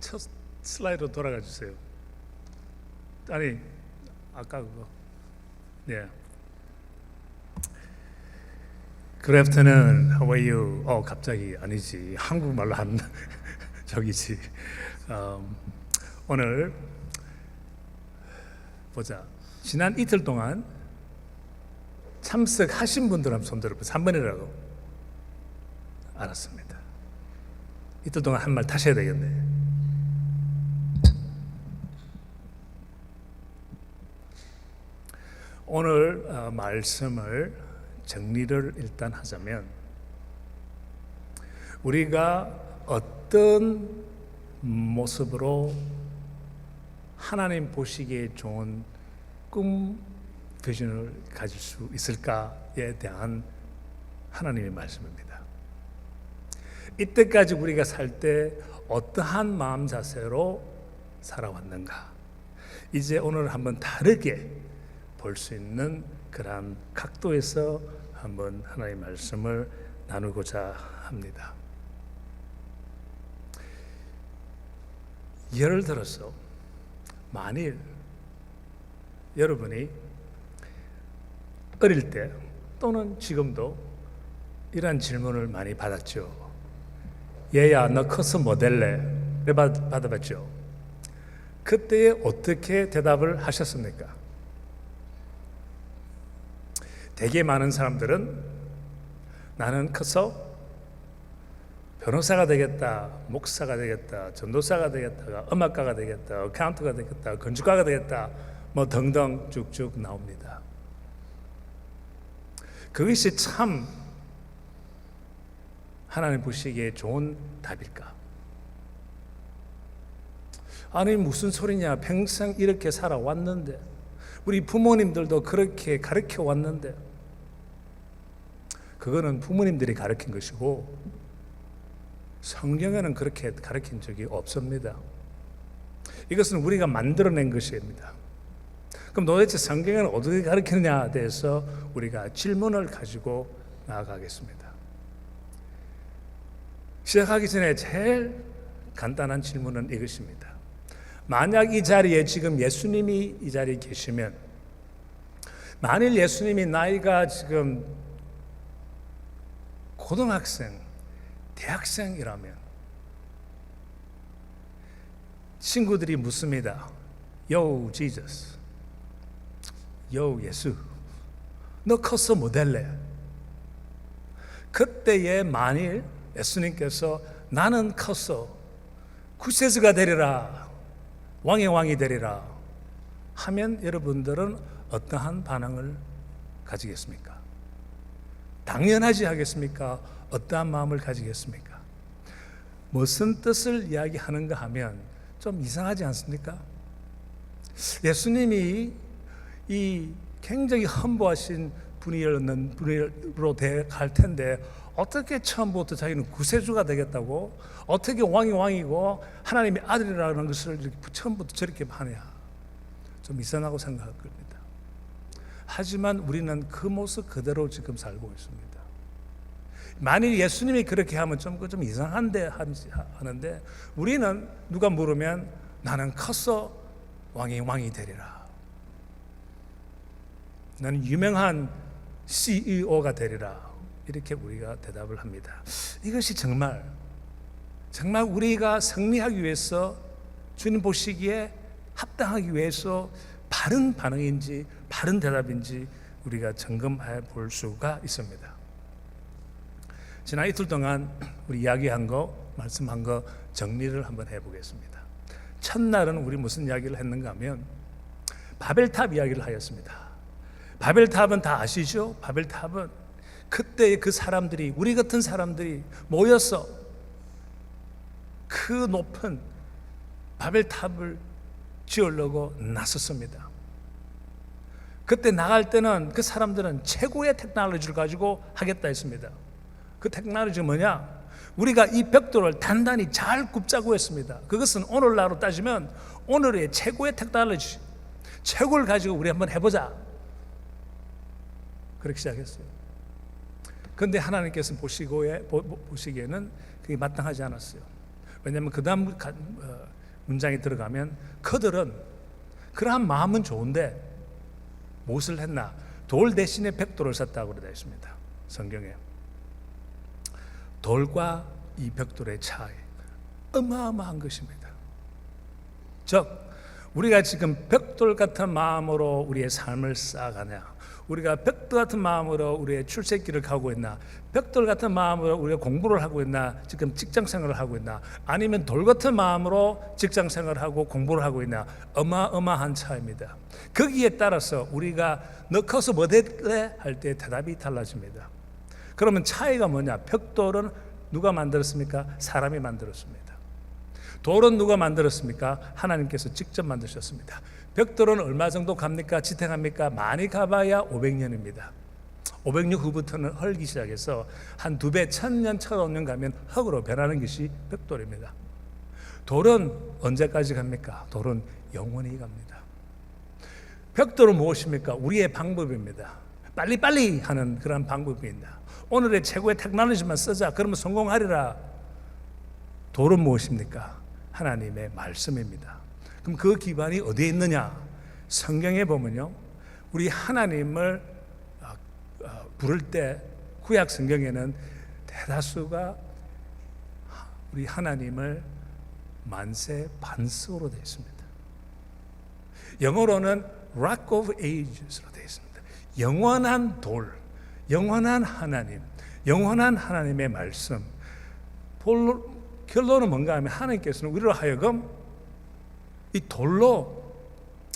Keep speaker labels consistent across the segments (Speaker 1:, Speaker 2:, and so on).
Speaker 1: 첫 슬라이드로 돌아가 주세요. 아니, 아까 그거. 네. Good afternoon. How are you? 갑자기 아니지. 한국말로 한 저기지. 오늘 보자. 지난 이틀 동안 참석하신 분들 한번 손 들어보세요. 3번이라고 알았습니다. 이틀 동안 한 말 타셔야 되겠네. 오늘 말씀을 정리를 일단 하자면, 우리가 어떤 모습으로 하나님 보시기에 좋은 꿈, 비전을 가질 수 있을까에 대한 하나님의 말씀입니다. 이때까지 우리가 살 때 어떠한 마음 자세로 살아왔는가, 이제 오늘 한번 다르게 볼 수 있는 그러한 각도에서 한번 하나님의 말씀을 나누고자 합니다. 예를 들어서 만일 여러분이 어릴 때 또는 지금도 이런 질문을 많이 받았죠. 얘야, 너 커서 뭐 될래? 받아봤죠. 그때 어떻게 대답을 하셨습니까? 되게 많은 사람들은 나는 커서 변호사가 되겠다, 목사가 되겠다, 전도사가 되겠다, 음악가가 되겠다, 어카운트가 되겠다, 건축가가 되겠다, 뭐 등등 쭉쭉 나옵니다. 그것이 참 하나님 보시기에 좋은 답일까? 아니, 무슨 소리냐, 평생 이렇게 살아왔는데, 우리 부모님들도 그렇게 가르쳐 왔는데, 그거는 부모님들이 가르친 것이고 성경에는 그렇게 가르친 적이 없습니다. 이것은 우리가 만들어낸 것입니다. 그럼 도대체 성경에는 어떻게 가르치느냐에 대해서 우리가 질문을 가지고 나아가겠습니다. 시작하기 전에 제일 간단한 질문은 이것입니다. 만약 이 자리에 지금 예수님이 이 자리에 계시면, 만일 예수님이 나이가 지금 고등학생, 대학생이라면 친구들이 묻습니다. Yo, Jesus. Yo, 예수. 너 커서 뭐 될래? 그때에 만일 예수님께서 나는 커서 구세주가 되리라, 왕의 왕이 되리라 하면 여러분들은 어떠한 반응을 가지겠습니까? 당연하지 하겠습니까? 어떠한 마음을 가지겠습니까? 무슨 뜻을 이야기하는가 하면 좀 이상하지 않습니까? 예수님이 이 굉장히 험보하신 분으로 갈 텐데 어떻게 처음부터 자기는 구세주가 되겠다고, 어떻게 왕이 왕이고 하나님의 아들이라는 것을 이렇게 처음부터 저렇게 하냐, 좀 이상하고 생각할 겁니다. 하지만 우리는 그 모습 그대로 지금 살고 있습니다. 만일 예수님이 그렇게 하면 좀 이상한데 하는데, 우리는 누가 물으면 나는 커서 왕이 되리라, 나는 유명한 CEO가 되리라, 이렇게 우리가 대답을 합니다. 이것이 정말 우리가 승리하기 위해서, 주님 보시기에 합당하기 위해서 바른 반응인지 바른 대답인지 우리가 점검해 볼 수가 있습니다. 지난 이틀 동안 우리 이야기한 거, 말씀한 거 정리를 한번 해보겠습니다. 첫날은 우리 무슨 이야기를 했는가 하면 바벨탑 이야기를 하였습니다. 바벨탑은 다 아시죠? 바벨탑은 그때의 그 사람들이, 우리 같은 사람들이 모여서 그 높은 바벨탑을 지으려고 나섰습니다. 그때 나갈 때는 그 사람들은 최고의 테크놀로지를 가지고 하겠다 했습니다. 그 테크놀로지가 뭐냐? 우리가 이 벽돌을 단단히 잘 굽자고 했습니다. 그것은 오늘날로 따지면 오늘의 최고의 테크놀로지, 최고를 가지고 우리 한번 해보자, 그렇게 시작했어요. 그런데 하나님께서 보시기에는 그게 마땅하지 않았어요. 왜냐하면 그 다음 문장이 들어가면 그들은 그러한 마음은 좋은데 무엇을 했나? 돌 대신에 벽돌을 샀다고 되어 있습니다. 성경에. 돌과 이 벽돌의 차이 어마어마한 것입니다. 즉 우리가 지금 벽돌 같은 마음으로 우리의 삶을 쌓아가냐, 우리가 벽돌 같은 마음으로 우리의 출세길을 가고 있나, 벽돌 같은 마음으로 우리가 공부를 하고 있나, 지금 직장 생활을 하고 있나, 아니면 돌 같은 마음으로 직장 생활을 하고 공부를 하고 있나, 어마어마한 차이입니다. 거기에 따라서 우리가 너 커서 뭐 될래? 할 때 대답이 달라집니다. 그러면 차이가 뭐냐? 벽돌은 누가 만들었습니까? 사람이 만들었습니다. 돌은 누가 만들었습니까? 하나님께서 직접 만드셨습니다. 벽돌은 얼마 정도 갑니까? 지탱합니까? 많이 가봐야 500년입니다. 500년 후부터는 헐기 시작해서 한 2배, 1000년, 1500년 가면 흙으로 변하는 것이 벽돌입니다. 돌은 언제까지 갑니까? 돌은 영원히 갑니다. 벽돌은 무엇입니까? 우리의 방법입니다. 빨리빨리 하는 그런 방법입니다. 오늘의 최고의 테크놀로지만 쓰자, 그러면 성공하리라. 돌은 무엇입니까? 하나님의 말씀입니다. 그럼 그 기반이 어디에 있느냐? 성경에 보면요, 우리 하나님을 부를 때 구약 성경에는 대다수가 우리 하나님을 만세 반석으로 되어 있습니다. 영어로는 Rock of Ages로 되어 있습니다. 영원한 돌, 영원한 하나님, 영원한 하나님의 말씀. 결론은 뭔가 하면 하나님께서는 우리로 하여금 이 돌로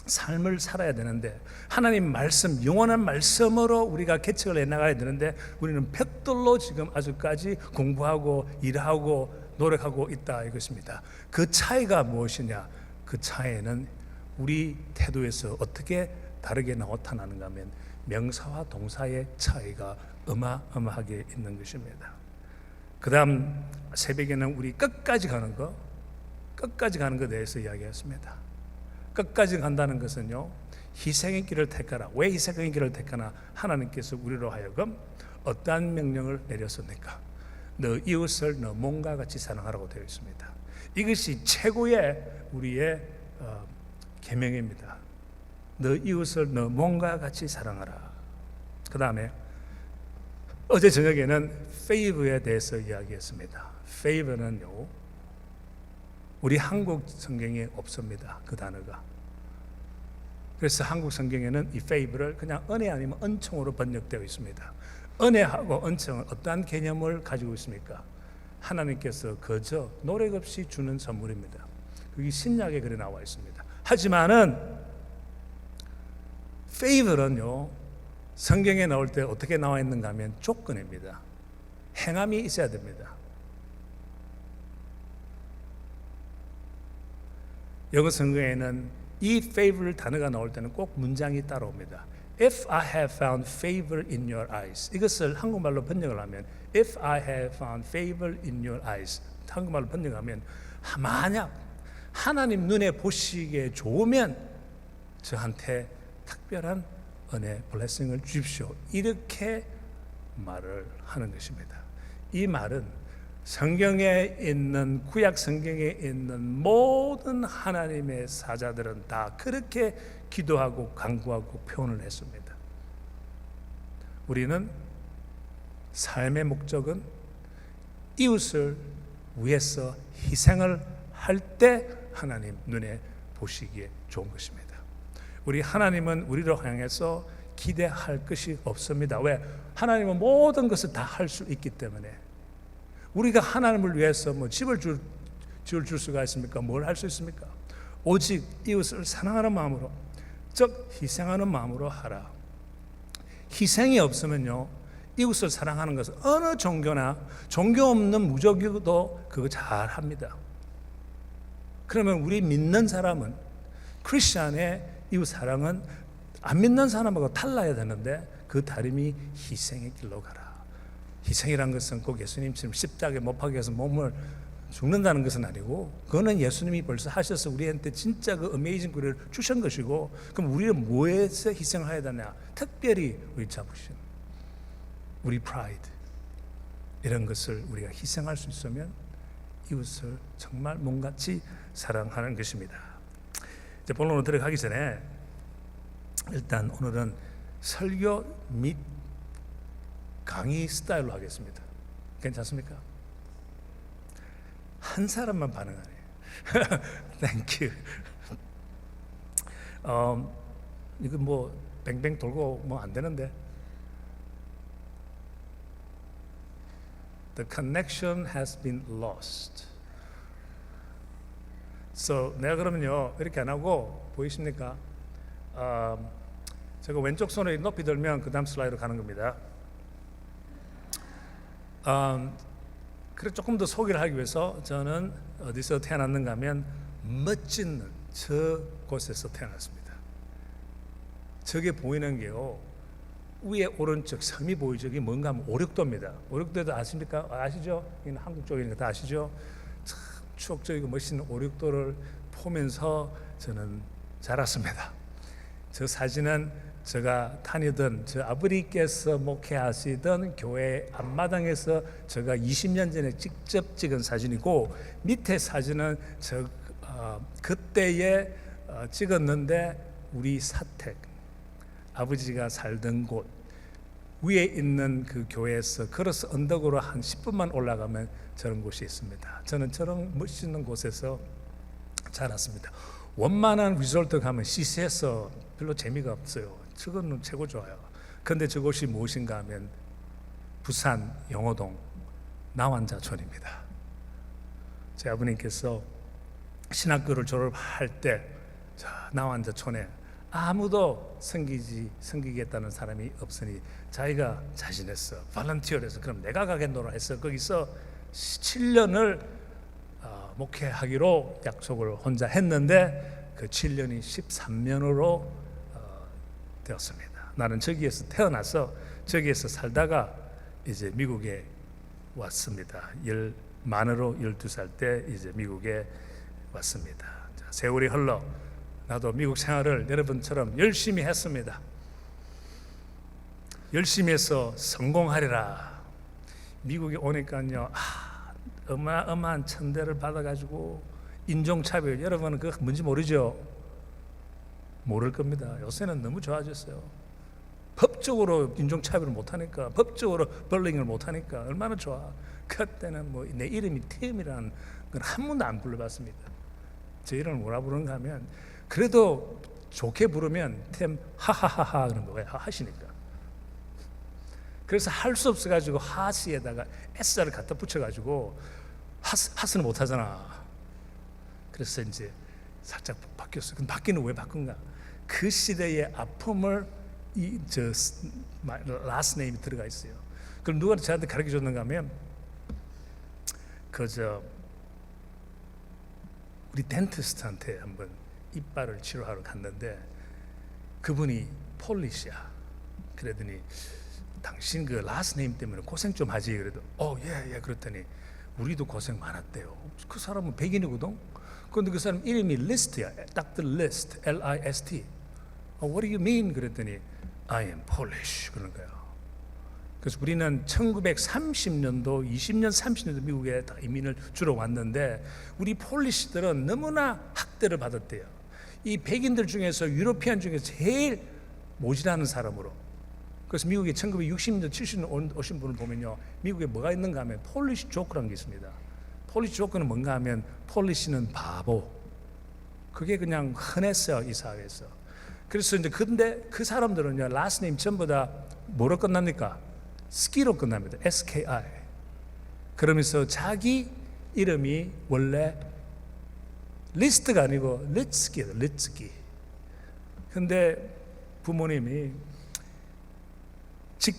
Speaker 1: 삶을 살아야 되는데, 하나님 말씀, 영원한 말씀으로 우리가 개척을 해나가야 되는데, 우리는 벽돌로 지금 아직까지 공부하고 일하고 노력하고 있다 이것입니다. 그 차이가 무엇이냐? 그 차이는 우리 태도에서 어떻게 다르게 나타나는가 하면 명사와 동사의 차이가 어마어마하게 있는 것입니다. 그 다음 새벽에는 우리 끝까지 가는 것, 끝까지 가는 것에 대해서 이야기했습니다. 끝까지 간다는 것은요, 희생의 길을 택하라. 왜 희생의 길을 택하나? 하나님께서 우리로 하여금 어떠한 명령을 내렸습니까? 너 이웃을 너 몸과 같이 사랑하라고 되어 있습니다. 이것이 최고의 우리의 계명입니다. 너 이웃을 너 몸과 같이 사랑하라. 그 다음에 어제 저녁에는 favor에 대해서 이야기했습니다. favor는요, 우리 한국 성경에 없습니다. 그 단어가. 그래서 한국 성경에는 이 favor를 그냥 은혜 아니면 은총으로 번역되어 있습니다. 은혜하고 은총은 어떠한 개념을 가지고 있습니까? 하나님께서 그저 노력 없이 주는 선물입니다. 그게 신약에 그래 나와 있습니다. 하지만은 favor는요, 성경에 나올 때 어떻게 나와 있는가 하면 조건입니다. 행함이 있어야 됩니다. 영어 성경에는 이 favor 단어가 나올 때는 꼭 문장이 따라옵니다. If I have found favor in your eyes. 이것을 한국말로 번역을 하면 If I have found favor in your eyes. 한국말로 번역하면 만약 하나님 눈에 보시기에 좋으면 저한테 특별한 은혜, 블레싱을 주십시오. 이렇게 말을 하는 것입니다. 이 말은 성경에 있는, 구약 성경에 있는 모든 하나님의 사자들은 다 그렇게 기도하고 간구하고 표현을 했습니다. 우리는 삶의 목적은 이웃을 위해서 희생을 할 때 하나님 눈에 보시기에 좋은 것입니다. 우리 하나님은 우리를 향해서 기대할 것이 없습니다. 왜? 하나님은 모든 것을 다 할 수 있기 때문에. 우리가 하나님을 위해서 뭐 집을 줄 수가 있습니까? 뭘 할 수 있습니까? 오직 이웃을 사랑하는 마음으로, 즉 희생하는 마음으로 하라. 희생이 없으면요, 이웃을 사랑하는 것은 어느 종교나 종교 없는 무종교도 그거 잘 합니다. 그러면 우리 믿는 사람은, 크리스천의 이웃 사랑은 안 믿는 사람하고 달라야 되는데 그 다름이 희생의 길로 가라. 희생이란 것은 꼭 예수님처럼 십자가에 못 박혀서 몸을 죽는다는 것은 아니고, 그거는 예수님이 벌써 하셔서 우리한테 진짜 그 어메이징 그레이를 주신 것이고, 그럼 우리는 뭐에서 희생을 해야 되냐? 특별히 우리 자부심, 우리 프라이드, 이런 것을 우리가 희생할 수 있으면 이웃을 정말 몸같이 사랑하는 것입니다. 이제 본론으로 들어가기 전에 일단 오늘은 설교 및 강의 스타일로 하겠습니다. 괜찮습니까? 한 사람만 반응하네요. 땡큐. 이거 뭐 뱅뱅 돌고 뭐 안 되는데. The connection has been lost. So 내가 그러면요 이렇게 안 하고 보이십니까? 제가 왼쪽 손을 높이 들면 그 다음 슬라이드로 가는 겁니다. 그래 조금 더 소개를 하기 위해서 저는 어디서 태어났는가 하면 멋진 저곳에서 태어났습니다. 저게 보이는 게요 위에 오른쪽 섬이 보이죠. 이게 뭔가 하면 오륙도입니다. 오륙도도 아십니까? 아시죠? 이건 한국 쪽이니까 다 아시죠? 참 추억적이고 멋있는 오륙도를 보면서 저는 자랐습니다. 저 사진은 제가 다니던 저 아버지께서 목회하시던 교회 앞마당에서 제가 20년 전에 직접 찍은 사진이고, 밑에 사진은 저 그때에 찍었는데 우리 사택 아버지가 살던 곳 위에 있는 그 교회에서 걸어서 언덕으로 한 10분만 올라가면 저런 곳이 있습니다. 저는 저런 멋있는 곳에서 자랐습니다. 원만한 리조트 가면 시세에서 별로 재미가 없어요. 저거는 최고 좋아요. 그런데 저곳이 무엇인가 하면 부산 영호동 나완자촌입니다. 제 아버님께서 신학교를 졸업할 때 나완자촌에 아무도 섬기겠다는 사람이 없으니 자기가 자신했어. 발런티어에서 그럼 내가 가겠노라 해서 거기서 7년을 목회하기로 약속을 혼자 했는데 그 7년이 13년으로 되었습니다. 나는 저기에서 태어나서 저기에서 살다가 이제 미국에 왔습니다. 만으로 12살 때 이제 미국에 왔습니다. 자, 세월이 흘러 나도 미국 생활을 여러분처럼 열심히 했습니다. 열심히 해서 성공하리라. 미국에 오니까요, 어마어마한 천대를 받아가지고 인종차별, 여러분은 그거 뭔지 모르죠? 모를 겁니다. 요새는 너무 좋아졌어요. 법적으로 인종차별을 못하니까, 법적으로 벌링을 못하니까 얼마나 좋아. 그때는 뭐 내 이름이 팀이라는 건 한 번도 안 불러봤습니다. 제 이름을 뭐라 부르는가 하면 그래도 좋게 부르면 템 하하하하 그런 거예요. 하시니까. 그래서 할 수 없어가지고 하시에다가 S를 갖다 붙여가지고 하스는 못하잖아. 그래서 이제 살짝 바뀌었어요. 그럼 바뀌는 왜 바꾼가? 그 시대의 아픔을 last name이 들어가 있어요. 그럼 누가 저한테 가르쳐 줬는가 하면 우리 덴티스트한테 한번 이빨을 치료하러 갔는데 그분이 폴리시야. 그러더니 당신 그 last name 때문에 고생 좀 하지. 그래도 예 그랬더니 우리도 고생 많았대요. 그 사람은 백인이거든. 그런데 그 사람 이름이 리스트야. Dr. List, L-I-S-T. What do you mean? 그랬더니 I am Polish 그러는 거예요. 그래서 우리는 1930년도, 20년, 30년도 미국에 다 이민을 주로 왔는데 우리 폴리시들은 너무나 학대를 받았대요. 이 백인들 중에서 유로피안 중에서 제일 모질하는 사람으로. 그래서 미국에 1960년대, 70년대 오신 분을 보면요, 미국에 뭐가 있는가 하면 폴리시 조크라는 게 있습니다. 폴리시 조크는 뭔가 하면 폴리시는 바보. 그게 그냥 흔했어요, 이 사회에서. 그래서 이제 근데 그 사람들은요, 라스트 네임 전부 다 뭐로 끝납니까? 스키로 끝납니다. SKI. 그러면서 자기 이름이 원래 리스트가 아니고 리츠키예요. 리츠키. 근데 부모님이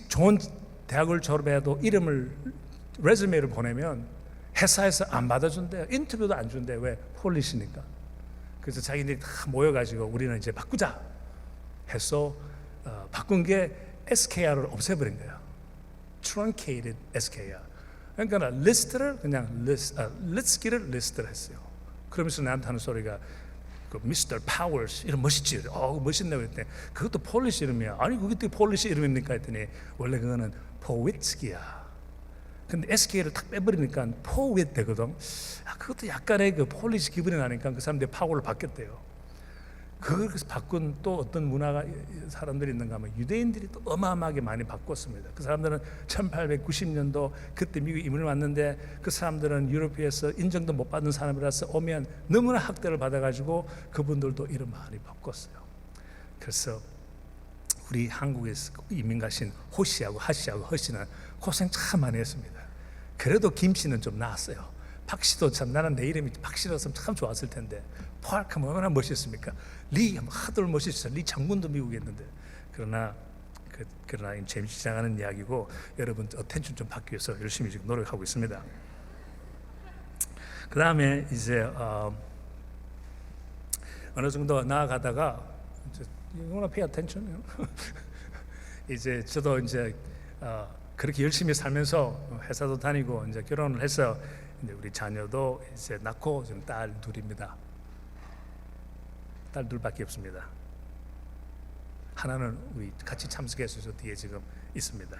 Speaker 1: 좋은 대학을 졸업해도 이름을 레즈메를 보내면 회사에서 안 받아준대요. 인터뷰도 안 준대요. 왜? 폴리시니까. 그래서 자기들이 다 모여가지고 우리는 이제 바꾸자 해서 바꾼 게 SKR을 없애버린 거예요. Truncated SKR. 그러니까 리스트를 그냥 리츠키를 리스트를 했어요. 그러면서 나한테 하는 소리가 그 미스터 파워스 이름 멋있지? 멋있네 그랬더니 그것도 폴리시 이름이야. 아니 그게 또 폴리시 이름입니까? 했더니 원래 그거는 포위츠키야. 근데 SK를 탁 빼버리니까 포웨 되거든. 그것도 약간의 그 폴리시 기분이 나니까 그 사람들이 파워를 바뀌었대요. 그래서 바꾼 또 어떤 문화가 사람들이 있는가 하면 유대인들이 또 어마어마하게 많이 바꿨습니다. 그 사람들은 1890년도 그때 미국에 이민을 왔는데 그 사람들은 유럽에서 인정도 못 받는 사람이라서 오면 너무나 학대를 받아가지고 그분들도 이름 많이 바꿨어요. 그래서 우리 한국에서 이민 가신 호씨하고 하씨하고 허씨는 고생 참 많이 했습니다. 그래도 김씨는 좀 나았어요. 박씨도 참 나는 내 이름이 박씨라서 참 좋았을 텐데 포알크면 얼마나 멋있습니까? 리 하도 멋있어요. 리 장군도 미국에 있는데 그러나 재밌게 지나가는 이야기고 여러분 어텐션 좀 받기 위해서 열심히 지금 노력하고 있습니다. 그 다음에 이제 어느 정도 나아가다가 You wanna pay attention? 이제 저도 이제 그렇게 열심히 살면서 회사도 다니고 이제 결혼을 해서 이제 우리 자녀도 이제 낳고 지금 딸 둘입니다. 딸 둘밖에 없습니다. 하나는 우리 같이 참석해서 저 뒤에 지금 있습니다.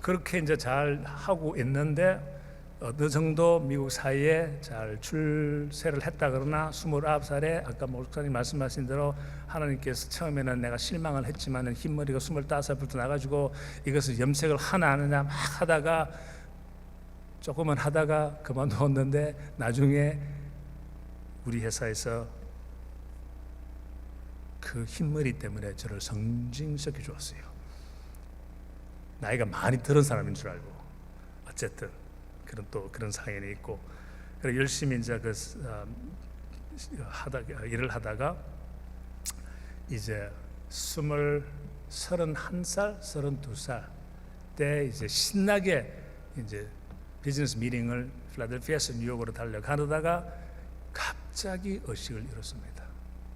Speaker 1: 그렇게 이제 잘 하고 있는데 어느 정도 미국 사회에 잘 출세를 했다 그러나 29살에 아까 목사님 말씀하신 대로 하나님께서 처음에는 내가 실망을 했지만 흰머리가 25살부터 나가지고 이것을 염색을 하나 안 하냐 막 하다가 조금은 하다가 그만두었는데 나중에 우리 회사에서 그 흰머리 때문에 저를 성징시켜 주었어요. 나이가 많이 들은 사람인 줄 알고 어쨌든 그런 사연이 있고 그래 열심히 이제 일을 하다가 이제 31살, 32살 때 이제 신나게 이제 비즈니스 미팅을 필라델피아에서 뉴욕으로 달려가다가 갑자기 의식을 잃었습니다.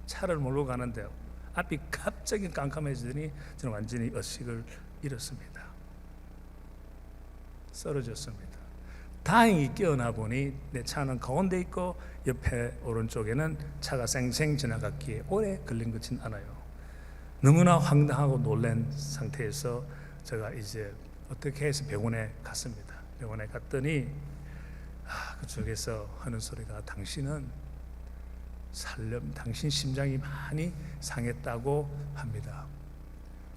Speaker 1: 차를 몰고 가는데요. 앞이 갑자기 깜깜해지더니 저는 완전히 의식을 잃었습니다. 쓰러졌습니다. 다행히 깨어나 보니 내 차는 가운데 있고 옆에 오른쪽에는 차가 쌩쌩 지나갔기에 오래 걸린 것은 않아요. 너무나 황당하고 놀란 상태에서 제가 이제 어떻게 해서 병원에 갔습니다. 병원에 갔더니 그쪽에서 하는 소리가 당신은 당신 심장이 많이 상했다고 합니다.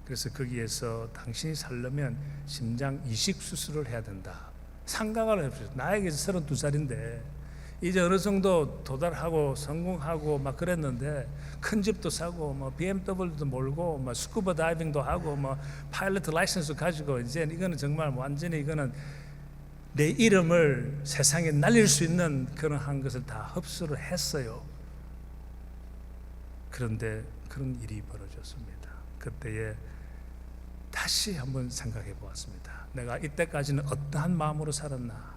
Speaker 1: 그래서 거기에서 당신이 살려면 심장 이식 수술을 해야 된다. 상각을 해보세요. 나에게 32살인데 이제 어느 정도 도달하고 성공하고 막 그랬는데 큰 집도 사고 뭐 BMW도 몰고 뭐 스쿠버 다이빙도 하고 뭐 파일럿 라이선스 가지고 이제 이거는 정말 완전히 이거는 내 이름을 세상에 날릴 수 있는 그런 한 것을 다 흡수를 했어요. 그런데 그런 일이 벌어졌습니다. 그때에 다시 한번 생각해 보았습니다. 내가 이때까지는 어떠한 마음으로 살았나?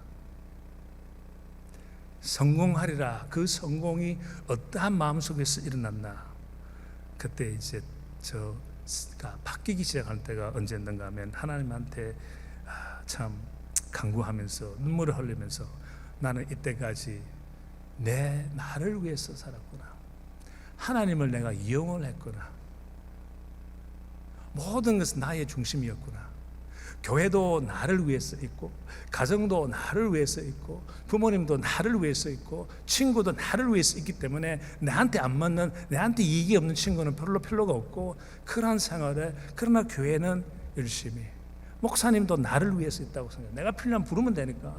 Speaker 1: 성공하리라. 그 성공이 어떠한 마음속에서 일어났나? 그때 이제 저가 바뀌기 시작할 때가 언제였는가 하면 하나님한테 참 간구하면서 눈물을 흘리면서 나는 이때까지 나를 위해서 살았구나. 하나님을 내가 이용을 했구나. 모든 것은 나의 중심이었구나. 교회도 나를 위해서 있고 가정도 나를 위해서 있고 부모님도 나를 위해서 있고 친구도 나를 위해서 있기 때문에 나한테 안 맞는 나한테 이익이 없는 친구는 별로 필요가 없고 그러한 생활에 그러나 교회는 열심히 목사님도 나를 위해서 있다고 생각해요. 내가 필요하면 부르면 되니까.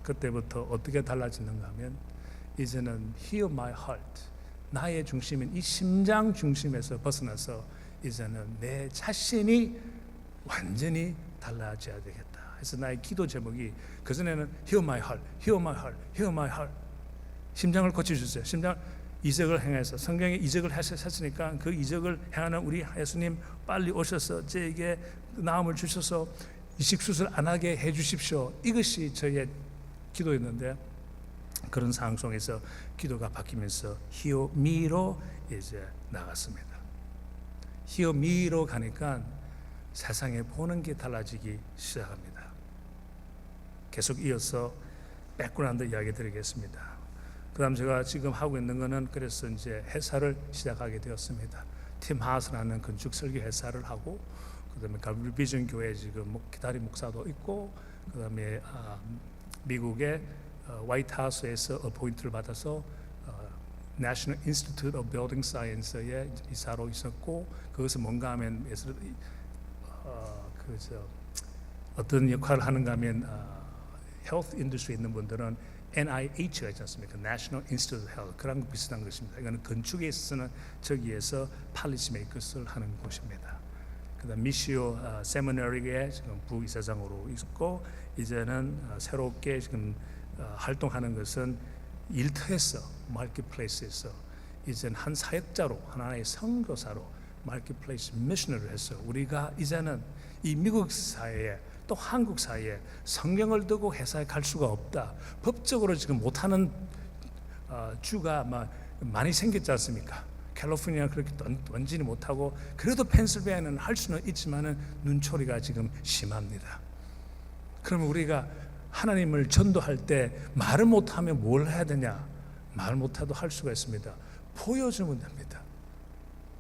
Speaker 1: 그때부터 어떻게 달라지는가 하면 이제는 heal my heart 나의 중심인 이 심장 중심에서 벗어나서 이제는 내 자신이 완전히 달라져야 되겠다. 그래서 나의 기도 제목이 그전에는 Heal my heart, Heal my heart, Heal my heart. 심장을 고쳐주세요. 심장 이적을 행해서 성경에 이적을 하셨으니까 그 이적을 행하는 우리 예수님 빨리 오셔서 저에게 나음을 주셔서 이식 수술 안 하게 해주십시오. 이것이 저의 기도였는데 그런 상황 속에서 기도가 바뀌면서 Heal me로 이제 나갔습니다. Heal me로 가니까 세상에 보는 게 달라지기 시작합니다. 계속 이어서 백그라운드 이야기 드리겠습니다. 그 다음 제가 지금 하고 있는 거는 그래서 이제 회사를 시작하게 되었습니다. 팀 하우스라는 건축 설계 회사를 하고 그다음에 갈릴리 비전 교회 지금 기다림 목사도 있고, 그다음에 미국의 화이트 하우스에서 어포인트를 받아서 National Institute of Building Science의 이사로 있었고, 그것은 뭔가 하면 어떤 역할을 하는가 하면 헬스 인더스트리에 있는 분들은 NIH가 있지 않습니까? National Institute of Health. 그런 거 비슷한 것입니다. 이거는 건축에 있어서는 저기에서 팔리시 메이커스를 하는 곳입니다. 그다음 미시오 세미너리에 지금 부이사장으로 있고, 이제는 새롭게 지금 활동하는 것은 일터에서, 마켓플레이스에서 이제는 한 사역자로, 하나의 선교사로 마켓플레이스 미셔너를 해서 우리가 이제는 이 미국 사회에 또 한국 사회에 성경을 두고 회사에 갈 수가 없다. 법적으로 지금 못하는 주가 많이 생겼지 않습니까? 캘리포니아 그렇게 완전히 못하고, 그래도 펜실베이니아는 할 수는 있지만은 눈초리가 지금 심합니다. 그러면 우리가 하나님을 전도할 때 말을 못하면 뭘 해야 되냐? 말 못해도 할 수가 있습니다. 보여주면 됩니다.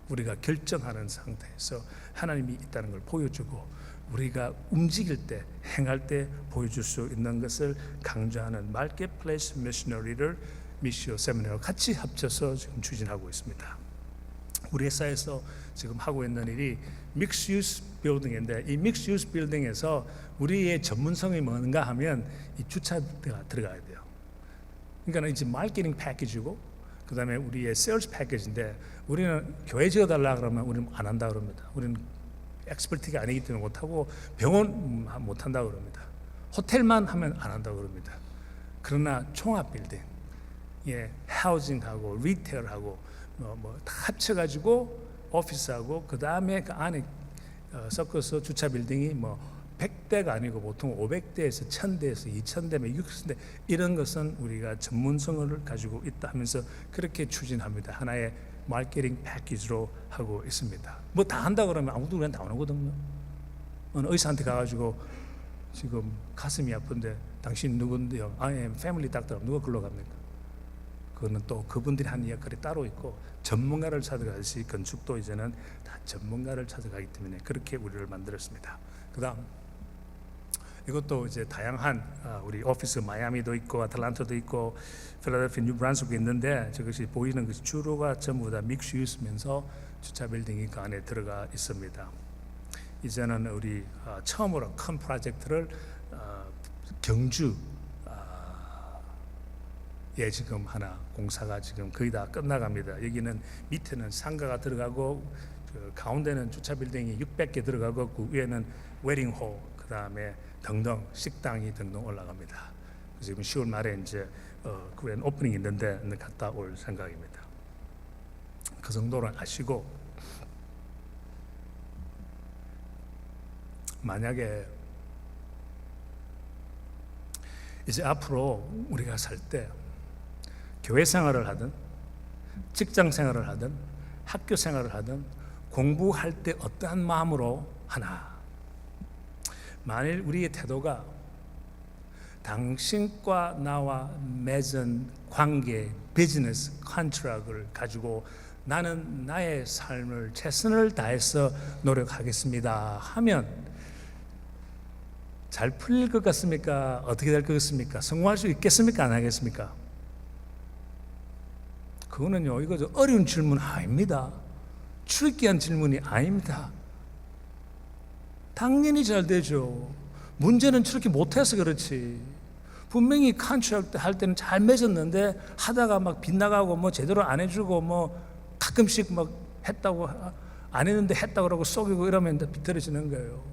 Speaker 1: 우리가 결정하는 상태에서 하나님이 있다는 걸 보여주고, 우리가 움직일 때, 행할 때 보여줄 수 있는 것을 강조하는 마켓플레이스 미셔너리를 미시오 세미나와 같이 합쳐서 지금 추진하고 있습니다. 우리 회사에서 지금 하고 있는 일이 믹스 유스 빌딩인데, 이 믹스 유스 빌딩에서 우리의 전문성이 뭔가 하면 이 주차가 들어가야 돼요. 그러니까 이제 마케팅 패키지고, 그 다음에 우리의 세일즈 패키지인데, 우리는 교회 지어달라 그러면 우리는 안 한다 그럽니다. 우리는 엑스퍼티가 아니기 때문에 못하고, 병원 못한다 그럽니다. 호텔만 하면 안 한다 그럽니다. 그러나 종합 빌딩, 하우징하고 리테일하고 다 합쳐가지고 오피스하고, 그 다음에 그 안에 섞어서 주차 빌딩이 100대가 아니고 보통 500대에서 1000대에서 2000대면 600대, 이런 것은 우리가 전문성을 가지고 있다 하면서 그렇게 추진합니다. 하나의 마케팅 패키지로 하고 있습니다. 뭐 다 한다 그러면 아무도 우리한테 안 오거든요. 어느 의사한테 가가지고 지금 가슴이 아픈데 당신 누군데요? I am family doctor. 누가 글로 갑니까? 그거는 또 그분들이 하는 역할이 따로 있고, 전문가를 찾아가듯이 건축도 이제는 다 전문가를 찾아가기 때문에 그렇게 우리를 만들었습니다. 그 다음 이것도 이제 다양한 우리 오피스 마이애미도 있고 아틀란타도 있고 필라델피아 뉴브란스도 있는데, 저것이 보이는 것이 주로가 전부 다 믹스 유스면서 주차 빌딩이 그 안에 들어가 있습니다. 이제는 우리 처음으로 큰 프로젝트를 경주 지금 하나 공사가 지금 거의 다 끝나갑니다. 여기는 밑에는 상가가 들어가고, 그 가운데는 주차 빌딩이 600개 들어가고, 그 위에는 웨딩홀, 그 다음에 등등 식당이 등등 올라갑니다. 지금 10월 말에 이제 그 외엔 오프닝이 있는데 갔다 올 생각입니다. 그 정도는 아시고, 만약에 이제 앞으로 우리가 살 때 교회 생활을 하든 직장 생활을 하든 학교 생활을 하든 공부할 때 어떠한 마음으로 하나, 만일 우리의 태도가 당신과 나와 맺은 관계, 비즈니스 컨트랙을 가지고 나는 나의 삶을 최선을 다해서 노력하겠습니다 하면 잘 풀릴 것 같습니까? 어떻게 될 것 같습니까? 성공할 수 있겠습니까? 안 하겠습니까? 그거는요, 이거 어려운 질문 아닙니다. 출기한 질문이 아닙니다. 당연히 잘 되죠. 문제는 저렇게 못해서 그렇지. 분명히 컨트랙트 할 때는 잘 맺었는데 하다가 막 빗나가고 제대로 안 해주고 가끔씩 했다고 안 했는데 했다고 그러고 속이고 이러면 비틀어지는 거예요.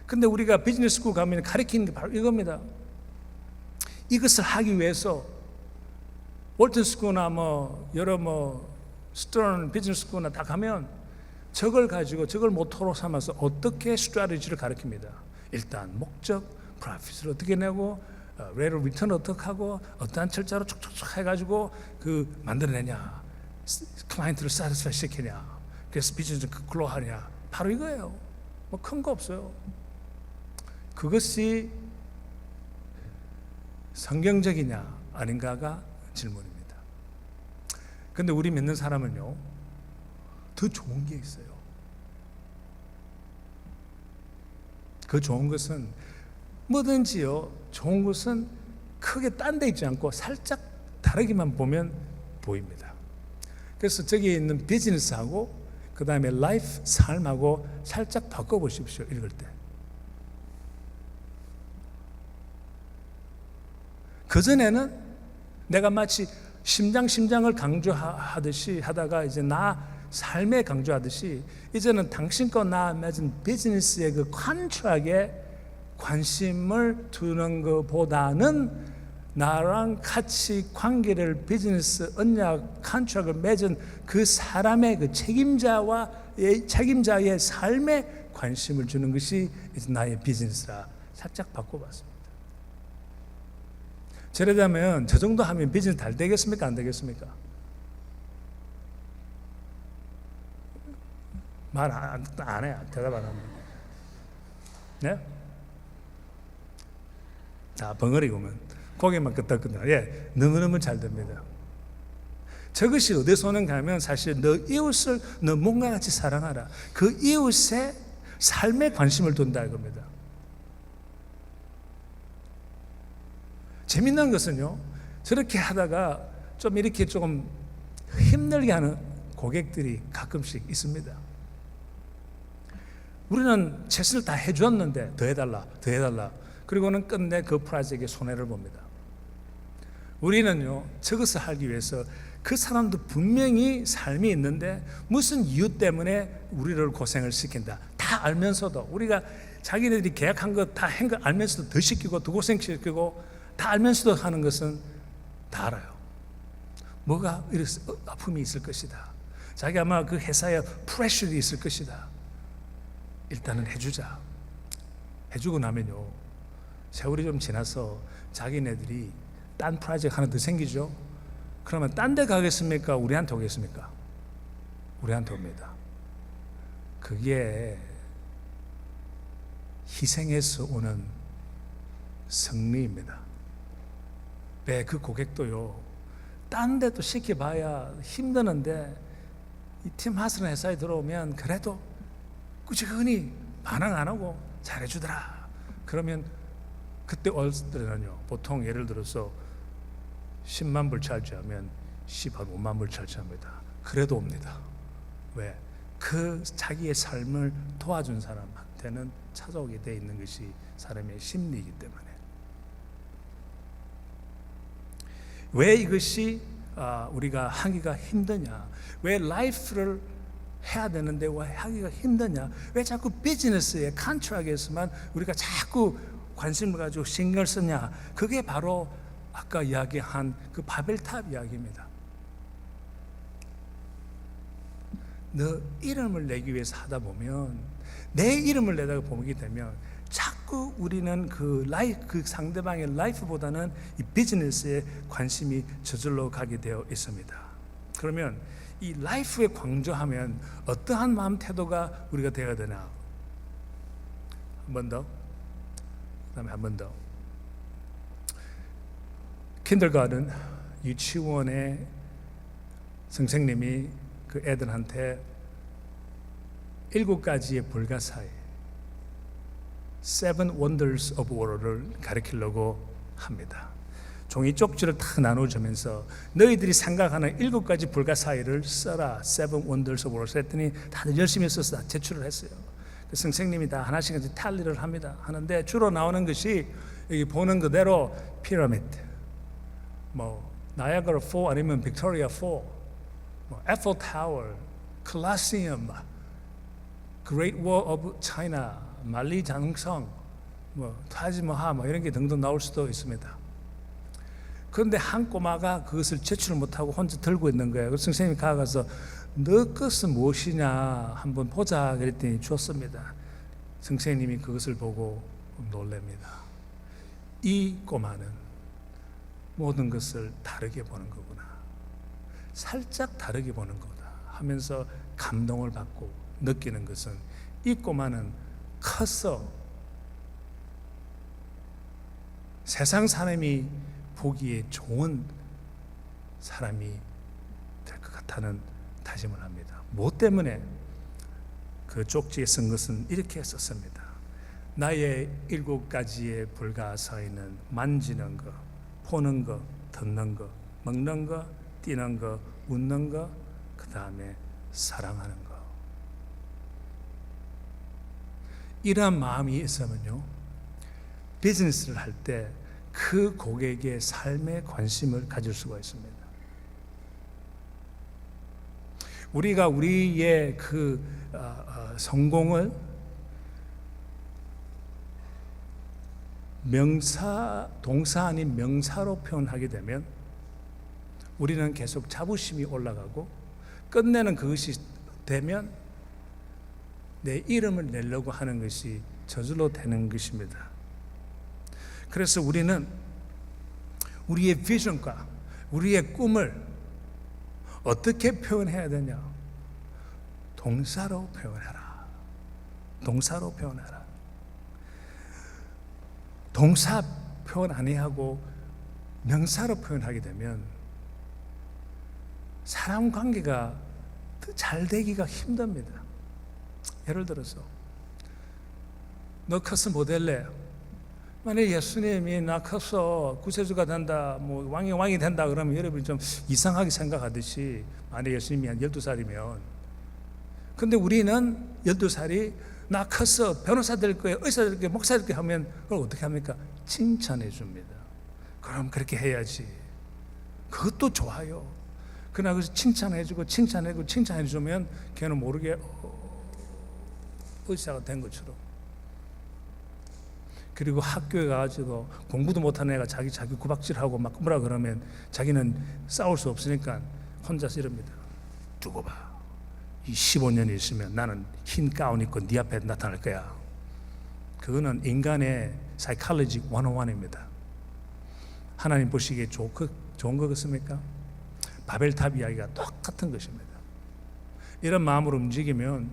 Speaker 1: 근데 우리가 비즈니스 스쿨 가면 가르치는 게 바로 이겁니다. 이것을 하기 위해서 월튼 스쿨이나 여러 스턴 비즈니스 스쿨이나 다 가면 저걸 가지고 저걸 모토로 삼아서 어떻게 스트래티지를 가르칩니다. 일단 목적, 프로핏을 어떻게 내고, 레이트 오브 리턴 어떻게 하고, 어떠한 철자로 촉촉촉 해가지고 만들어내냐, 클라이언트를 사티스파이 시키냐, 그래서 비즈니스 글로 하냐, 바로 이거예요. 큰 거 없어요. 그것이 성경적이냐 아닌가가 질문입니다. 근데 우리 믿는 사람은요, 더 좋은 게 있어요. 그 좋은 것은 뭐든지요, 좋은 것은 크게 딴 데 있지 않고 살짝 다르게만 보면 보입니다. 그래서 저기 있는 비즈니스하고 그 다음에 라이프, 삶하고 살짝 바꿔보십시오. 읽을 때. 그전에는 내가 마치 심장을 강조하듯이 하다가 이제 나 삶에 강조하듯이 이제는 당신과 나 맺은 비즈니스의 그 컨트랙에 관심을 두는 것보다는 나랑 같이 관계를 비즈니스 언약 컨트랙을 맺은 그 사람의 그 책임자의 삶에 관심을 주는 것이 이제 나의 비즈니스라 살짝 바꿔봤습니다. 저러다면 저 정도 하면 비즈니스 잘 되겠습니까? 안 되겠습니까? 말 안 해. 대답 안 합니다. 네? 자, 벙어리구만. 고개만 끄덕끄덕. 예, 너무너무 잘 됩니다. 저것이 어디서 오는가 하면 사실 너 이웃을 너 몸과 같이 사랑하라. 그 이웃의 삶에 관심을 둔다 이겁니다. 재밌는 것은요, 저렇게 하다가 좀 이렇게 조금 힘들게 하는 고객들이 가끔씩 있습니다. 우리는 최선을 다 해주었는데 더 해달라, 더 해달라. 그리고는 끝내 그 프로젝트에 손해를 봅니다. 우리는요, 저것을 하기 위해서 그 사람도 분명히 삶이 있는데 무슨 이유 때문에 우리를 고생을 시킨다. 다 알면서도 우리가 자기네들이 계약한 거 다 한 거 알면서도 더 시키고 더 고생시키고 다 알면서도 하는 것은 다 알아요. 뭐가 아픔이 있을 것이다. 자기 아마 그 회사에 프레셔가 있을 것이다. 일단은 해주자. 해주고 나면요, 세월이 좀 지나서 자기네들이 딴 프로젝트 하나 더 생기죠. 그러면 딴 데 가겠습니까? 우리한테 오겠습니까? 우리한테 옵니다. 그게 희생해서 오는 승리입니다. 왜 그 고객도요, 딴 데도 시켜봐야 힘드는데 이 팀 하스는 회사에 들어오면 그래도 꾸준히 반항 안 하고 잘해주더라. 그러면 그때 어렸을 때는요, 보통 예를 들어서 10만 불 찰지하면 15만 불 찰지합니다. 그래도 옵니다. 왜? 그 자기의 삶을 도와준 사람한테는 찾아오게 돼 있는 것이 사람의 심리이기 때문에. 왜 이것이 우리가 하기가 힘드냐? 왜 라이프를 해야 되는데 왜 하기가 힘드냐? 왜 자꾸 비즈니스의 컨트랙에서만 우리가 자꾸 관심을 가지고 신경을 쓰냐? 그게 바로 아까 이야기한 그 바벨탑 이야기입니다. 너 이름을 내기 위해서 하다 보면, 내 이름을 내다가 보게 되면 자꾸 우리는 그 상대방의 라이프보다는 이 비즈니스에 관심이 저절로 가게 되어 있습니다. 그러면 이 라이프에 강조하면 어떠한 마음 태도가 우리가 되어야 되나? 한 번 더, 그다음에 한 번 더. 킨들가든 유치원의 선생님이 그 애들한테 7가지의 불가사의 Seven Wonders of World를 가르치려고 합니다. 종이 쪽지를 탁 나눠주면서 너희들이 생각하는 7가지 불가사의를 써라. Seven Wonders of World 했더니 다들 열심히 써서 제출을 했어요. 그 선생님이 다 하나씩 탈리를 합니다. 하는데 주로 나오는 것이 여기 보는 그대로 피라미드, 뭐 나야가라 4 아니면 빅토리아 4, 뭐 애플 타워, 콜로세움, Great Wall of China, 만리장성, 뭐 타지마할 뭐 이런 게 등등 나올 수도 있습니다. 그런데 한 꼬마가 그것을 제출 못하고 혼자 들고 있는 거예요. 그래서 선생님이 가서 너 것은 무엇이냐 한번 보자 그랬더니 줬습니다. 선생님이 그것을 보고 놀랍니다. 이 꼬마는 모든 것을 다르게 보는 거구나, 살짝 다르게 보는 거다 하면서 감동을 받고 느끼는 것은 이 꼬마는 커서 세상 사람이 보기에 좋은 사람이 될 것 같다는 다짐을 합니다. 뭐 때문에? 그 쪽지에 쓴 것은 이렇게 썼습니다. 나의 7가지의 불가사의는 만지는 거, 보는 거, 듣는 거, 먹는 거, 뛰는 거, 웃는 거, 그 다음에 사랑하는 거. 이러한 마음이 있으면요, 비즈니스를 할 때 그 고객의 삶에 관심을 가질 수가 있습니다. 우리가 우리의 그 성공을 명사, 동사 아닌 명사로 표현하게 되면 우리는 계속 자부심이 올라가고, 끝내는 그것이 되면 내 이름을 내려고 하는 것이 저절로 되는 것입니다. 그래서 우리는 우리의 비전과 우리의 꿈을 어떻게 표현해야 되냐? 동사로 표현해라. 동사로 표현해라. 동사 표현 안 하고 명사로 표현하게 되면 사람 관계가 잘 되기가 힘듭니다. 예를 들어서 너 커서 뭐 될래? 만약 예수님이 나 커서 구세주가 된다, 뭐 왕이 된다 그러면 여러분이 좀 이상하게 생각하듯이, 만약 예수님이 한 12살이면, 근데 우리는 12살이 나 커서 변호사 될 거예요, 의사 될 거예요, 목사 될 거예요 하면 그걸 어떻게 합니까? 칭찬해 줍니다. 그럼 그렇게 해야지. 그것도 좋아요. 그러나 그래서 칭찬해주고 칭찬해주면 걔는 모르게 의사가 된 것처럼. 그리고 학교에 가가지고 공부도 못하는 애가 자기 구박질하고 막 뭐라 그러면 자기는 싸울 수 없으니까 혼자서 이럽니다. 두고 봐. 이 15년이 있으면 나는 흰 가운 입고 네 앞에 나타날 거야. 그거는 인간의 사이콜로지 101입니다. 하나님 보시기에 좋은 거 같습니까? 바벨탑 이야기가 똑같은 것입니다. 이런 마음으로 움직이면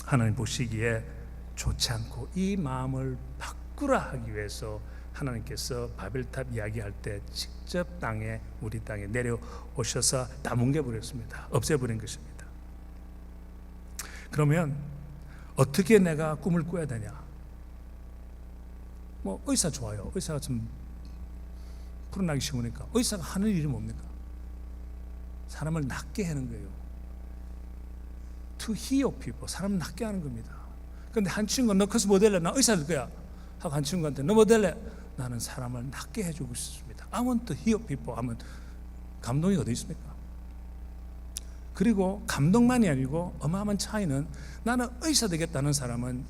Speaker 1: 하나님 보시기에 좋지 않고, 이 마음을 바꾸라 하기 위해서 하나님께서 바벨탑 이야기할 때 직접 우리 땅에 내려오셔서 다 뭉개버렸습니다. 없애버린 것입니다. 그러면 어떻게 내가 꿈을 꿔야 되냐? 뭐 의사 좋아요. 의사가 좀 풀어나기 쉬우니까. 의사가 하는 일이 뭡니까? 사람을 낫게 하는 거예요. To heal people. 사람을 낫게 하는 겁니다. 근데 한 친구가 너 커서 뭐 될래? 나 의사 될 거야 하고 한 친구한테 너 뭐 될래? 나는 사람을 낫게 해주고 싶습니다. I want to heal people 하면 감동이 어디 있습니까? 그리고 감동만이 아니고 어마어마한 차이는, 나는 의사 되겠다는 사람은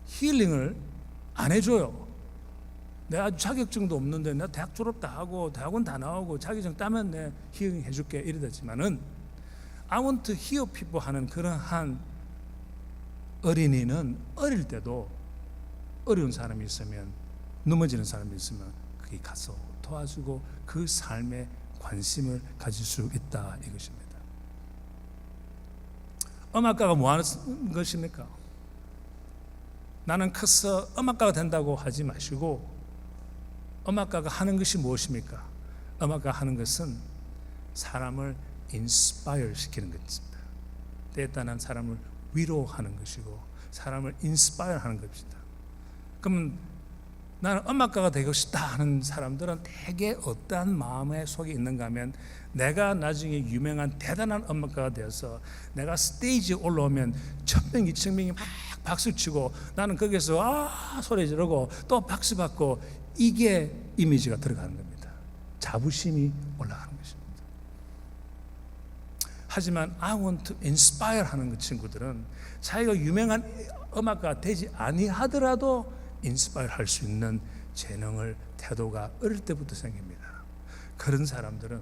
Speaker 1: 힐링을 안 해줘요. 내가 아주 자격증도 없는데 나 대학 졸업 다 하고 대학원 다 나오고 자격증 따면 내 힐링 해줄게 이러다지만은 I want to heal people 하는 그러한 어린이는 어릴 때도 어려운 사람이 있으면, 넘어지는 사람이 있으면 거기 가서 도와주고 그 삶에 관심을 가질 수 있다 이것입니다. 음악가가 뭐 하는 것입니까? 나는 커서 음악가가 된다고 하지 마시고, 음악가가 하는 것이 무엇입니까? 음악가가 하는 것은 사람을 인스파이어 시키는 것입니다. 때에 따른 사람을 위로하는 것이고 사람을 인스파이어 하는 것입니다. 그러면 나는 음악가가 되고 싶다 하는 사람들은 대개 어떠한 마음의 속에 있는가 하면, 내가 나중에 유명한 대단한 음악가가 되어서 내가 스테이지에 올라오면 1000명 2000명이 막 박수치고 나는 거기서 소리 지르고 또 박수 받고, 이게 이미지가 들어가는 겁니다. 자부심이 올라가는 것입니다. 하지만 I want to inspire 하는 그 친구들은 자기가 유명한 음악가가 되지 아니하더라도 인스파이어 할 수 있는 재능을, 태도가 어릴 때부터 생깁니다. 그런 사람들은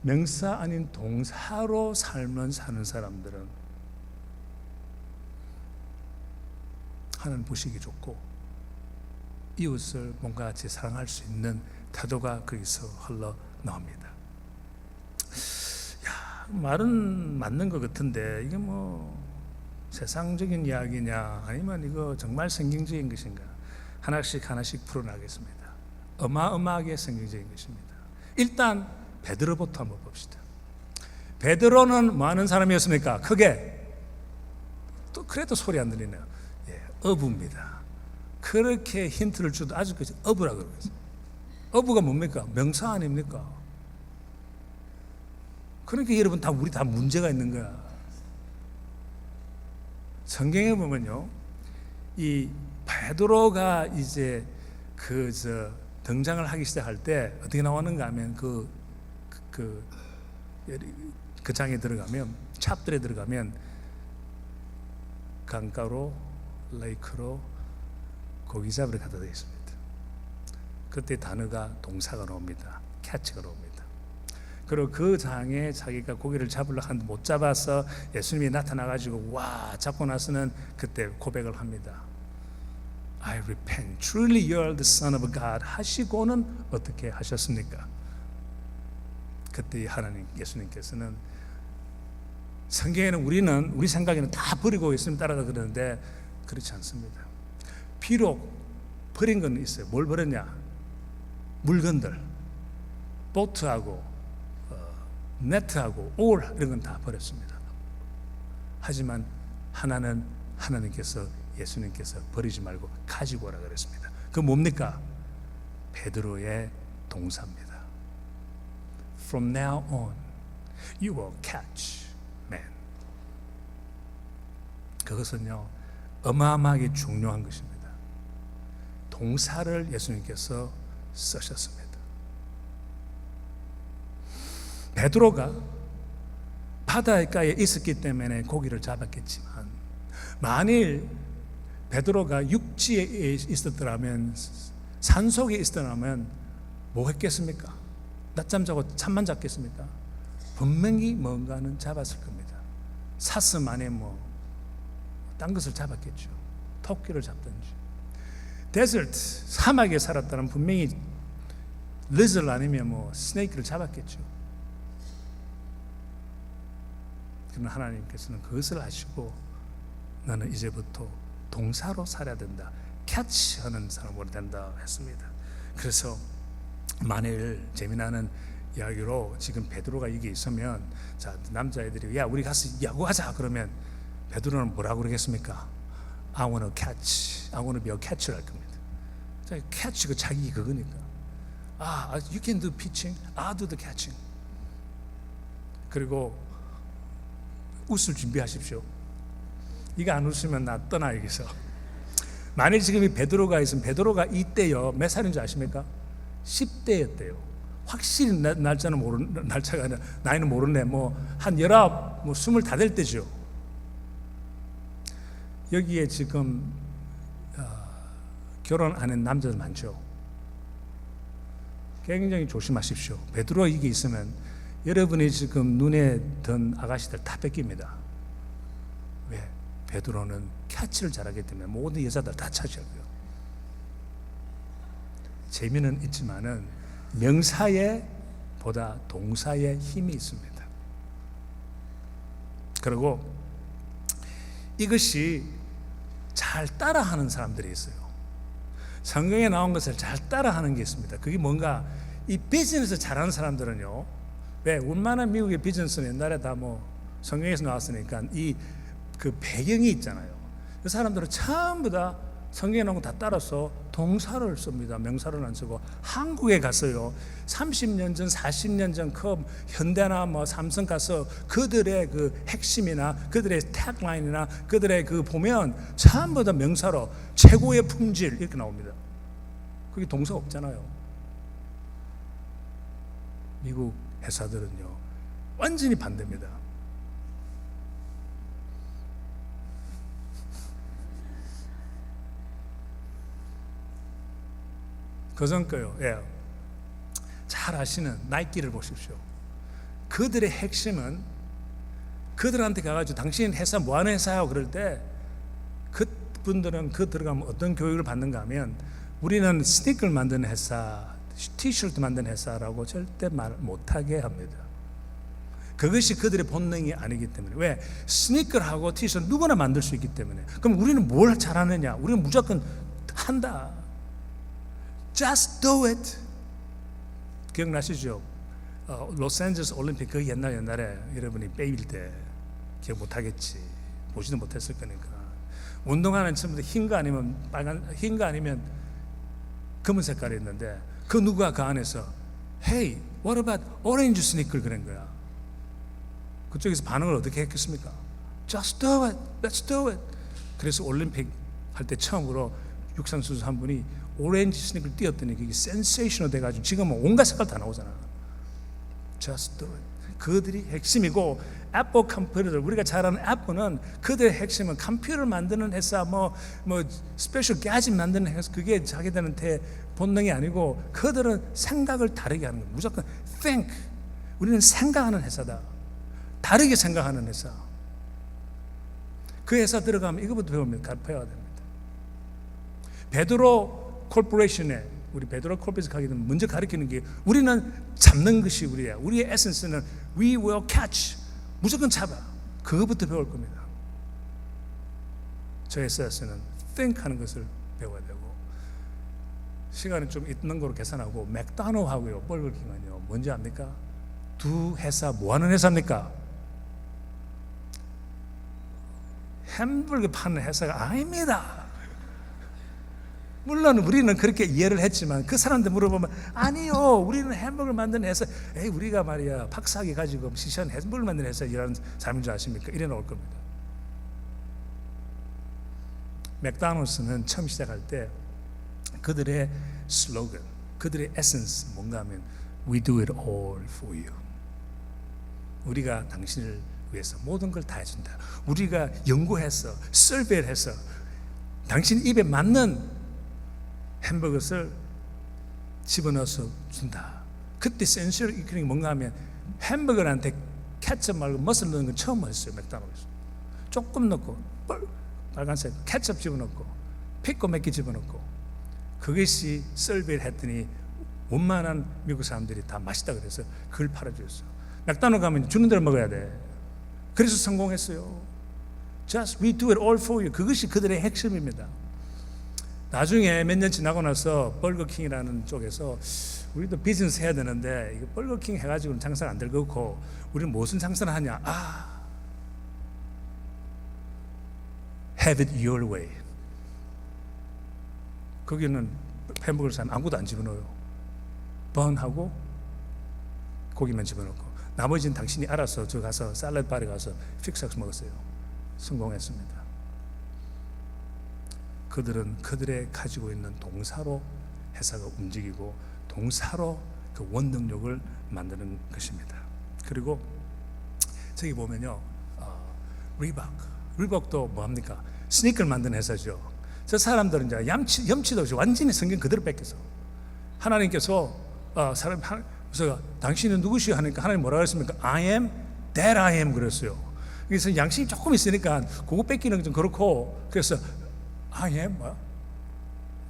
Speaker 1: 명사 아닌 동사로 삶을 사는 사람들은 하나님 보시기 좋고 이웃을 몸과 같이 사랑할 수 있는 태도가 거기서 흘러나옵니다. 말은 맞는 것 같은데 이게 뭐 세상적인 이야기냐 아니면 이거 정말 성경적인 것인가, 하나씩 풀어나겠습니다. 어마어마하게 성경적인 것입니다. 일단 베드로부터 한번 봅시다. 베드로는 뭐 하는 사람이었습니까? 크게 또 그래도 소리 안 들리네요. 예, 어부입니다. 그렇게 힌트를 주도 아직까지 어부라 그러고 있어요. 어부가 뭡니까? 명사 아닙니까? 그러니까 여러분 우리 다 문제가 있는 거야. 성경에 보면요, 이 베드로가 이제 등장을 하기 시작할 때 어떻게 나오는가 하면 그 장에 들어가면, 챕터에 들어가면 강가로, 레이크로 고기 잡으러 가다 되어 있습니다. 그때 단어가 동사가 나옵니다. catch가 나옵니다. 그리고 그 장에 자기가 고기를 잡으려 하는데 못 잡아서 예수님이 나타나가지고 와 잡고 나서는 그때 고백을 합니다. I repent. Truly you are the Son of God. 하시고는 어떻게 하셨습니까? 그때 하나님 예수님께서는, 성경에는 우리 생각에는 다 버리고 예수님 따라가 그러는데 그렇지 않습니다. 비록 버린 건 있어요. 뭘 버렸냐? 물건들, 보트하고 네트하고 올 이런 건 다 버렸습니다. 하지만 하나는 하나님께서, 예수님께서 버리지 말고 가지고 오라 그랬습니다. 그 뭡니까? 베드로의 동사입니다. From now on, you will catch men. 그것은요, 어마어마하게 중요한 것입니다. 동사를 예수님께서 쓰셨습니다. 베드로가 바닷가에 있었기 때문에 고기를 잡았겠지만, 만일 베드로가 육지에 있었더라면, 산속에 있었더라면 뭐 했겠습니까? 낮잠 자고 잠만 잤겠습니까? 분명히 뭔가는 잡았을 겁니다. 사슴 안에 딴 것을 잡았겠죠. 토끼를 잡든지. 데저트, 사막에 살았다면 분명히 리즐 아니면 스네이크를 잡았겠죠. 그러나 하나님께서는 그것을 아시고 너는 이제부터 동사로 살아야 된다, 캐치하는 사람으로 된다 했습니다. 그래서 만일 재미나는 이야기로 지금 베드로가 이게 있으면, 자, 남자애들이 야 우리 가서 야구하자 그러면 베드로는 뭐라고 그러겠습니까? I want to catch, I want to be a catcher 할 겁니다. 자, catch가 자기 그거니까. You can do pitching, I'll do the catching. 그리고 웃을 준비하십시오. 이거 안 웃으면 나 떠나 여기서. 만일 지금 이 베드로가 있으면, 베드로가 이때요 몇 살인 줄 아십니까? 10대였대요. 확실히 날짜는 날짜가 아니라 나이는 모르네. 한 19, 20 다 될 때죠. 여기에 지금 결혼 안 한 남자들 많죠. 굉장히 조심하십시오. 베드로가 이게 있으면 여러분이 지금 눈에 든 아가씨들 다 뺏깁니다. 왜? 베드로는 캐치를 잘하기 때문에 모든 여자들 다 차지하고요. 재미는 있지만은 명사에 보다 동사에 힘이 있습니다. 그리고 이것이 잘 따라하는 사람들이 있어요. 성경에 나온 것을 잘 따라하는 게 있습니다. 그게 뭔가, 이 비즈니스 잘하는 사람들은요, 왜? 얼마나 미국의 비즈니스는 옛날에 다 성경에서 나왔으니까 그 배경이 있잖아요. 그 사람들은 전부 다 성경에 나온 거 다 따라서 동사를 씁니다. 명사를 안 쓰고. 한국에 갔어요. 30년 전, 40년 전 그 현대나 삼성 가서 그들의 그 핵심이나 그들의 태그라인이나 그들의 그 보면 전부 다 명사로 최고의 품질 이렇게 나옵니다. 그게 동사 없잖아요. 미국 회사들은요 완전히 반대입니다. 그전 거요. 예. 잘 아시는 나이키를 보십시오. 그들의 핵심은, 그들한테 가가지고 당신 회사 뭐 하는 회사야 그럴 때 그분들은 들어가면 어떤 교육을 받는가 하면, 우리는 스니커를 만드는 회사, 티셔츠 만드는 회사라고 절대 말 못하게 합니다. 그것이 그들의 본능이 아니기 때문에. 왜? 스니커하고 티셔츠 누구나 만들 수 있기 때문에. 그럼 우리는 뭘 잘하느냐? 우리는 무조건 한다. Just do it. 기억나시죠? 로스앤젤레스 올림픽 그 옛날에 여러분이 베이비일 때 기억 못하겠지. 보지도 못했을 거니까. 운동화는 전부 흰 거 아니면 흰 거 아니면 검은 색깔이 있는데 그 누가 그 안에서 Hey, what about orange sneaker 그런 거야. 그쪽에서 반응을 어떻게 했겠습니까? Just do it, let's do it. 그래서 올림픽 할 때 처음으로 육상 선수 한 분이 오렌지 스니커를 띄었더니 그게 센세이션을 돼가지고 지금은 온갖 색깔 다 나오잖아. Just do it. 그들이 핵심이고, 애플 컴퓨터, 우리가 잘 아는 애플은 그들의 핵심은 컴퓨터를 만드는 회사, 뭐 스페셜 가짓 만드는 회사, 그게 자기들한테 본능이 아니고 그들은 생각을 다르게 하는 거예요. 무조건 think. 우리는 생각하는 회사다. 다르게 생각하는 회사. 그 회사 들어가면 이거부터 배워야 됩니다. 베드로 콜포레이션에, 우리 베드로 콜포레이션 가게 되면 먼저 가르치는 게 우리는 잡는 것이 우리야. 우리의 에센스는 we will catch. 무조건 잡아. 그거부터 배울 겁니다. 저 회사에서는 think 하는 것을 배워야 되고, 시간은 좀 있는 거로 계산하고, 맥도날드하고요 버거킹은요 뭔지 압니까? 두 회사 뭐 하는 회사입니까? 햄버거 파는 회사가 아닙니다. 물론 우리는 그렇게 이해를 했지만 그 사람들 물어보면 아니요, 우리는 햄버거를 만드는 회사, 에이 우리가 말이야 박사학위 가지고 시시한 햄버거를 만드는 회사에 일하는 사람인 줄 아십니까? 이래 나올 겁니다. 맥도날드는 처음 시작할 때 그들의 슬로건, 그들의 에센스 뭔가 하면 We do it all for you. 우리가 당신을 위해서 모든 걸 다 해준다. 우리가 연구해서 설베를 해서 당신 입에 맞는 햄버거를 집어넣어서 준다. 그때 센슈얼 이크닝이 뭔가 하면 햄버거한테 케첩 말고 머슬 넣는 건 처음 했어요. 맥도날드에서 조금 넣고 빨간색 케첩 집어넣고 피코 몇 개 집어넣고, 그것이 설베를 했더니 원만한 미국 사람들이 다 맛있다 그래서 그걸 팔아주었어요. 맥도날드 가면 주는 대로 먹어야 돼. 그래서 성공했어요. Just we do it all for you. 그것이 그들의 핵심입니다. 나중에 몇 년 지나고 나서 버거킹이라는 쪽에서 우리도 비즈니스 해야 되는데 이거 버거킹 해가지고는 장사가 안 될 거고 우리는 무슨 장사를 하냐? Have it your way. 거기는 햄버거를 사면 아무것도 안 집어넣어요. 번하고 고기만 집어넣고 나머지는 당신이 알아서 저 가서 샐러드 바에 가서 픽스해서 먹었어요. 성공했습니다. 그들은 그들의 가지고 있는 동사로 회사가 움직이고 동사로 그 원동력을 만드는 것입니다. 그리고 저기 보면요, 리벅도 뭐합니까? 스니커를 만드는 회사죠. 저 사람들은 이제 염치도 없이 완전히 성경 그대로 뺏겨서 하나님께서 사람 그래서 당신은 누구시오 하니까 하나님 뭐라고 했습니까? I am that I am 그랬어요. 그래서 양심이 조금 있으니까 그거 뺏기는 건 좀 그렇고, 그래서 I am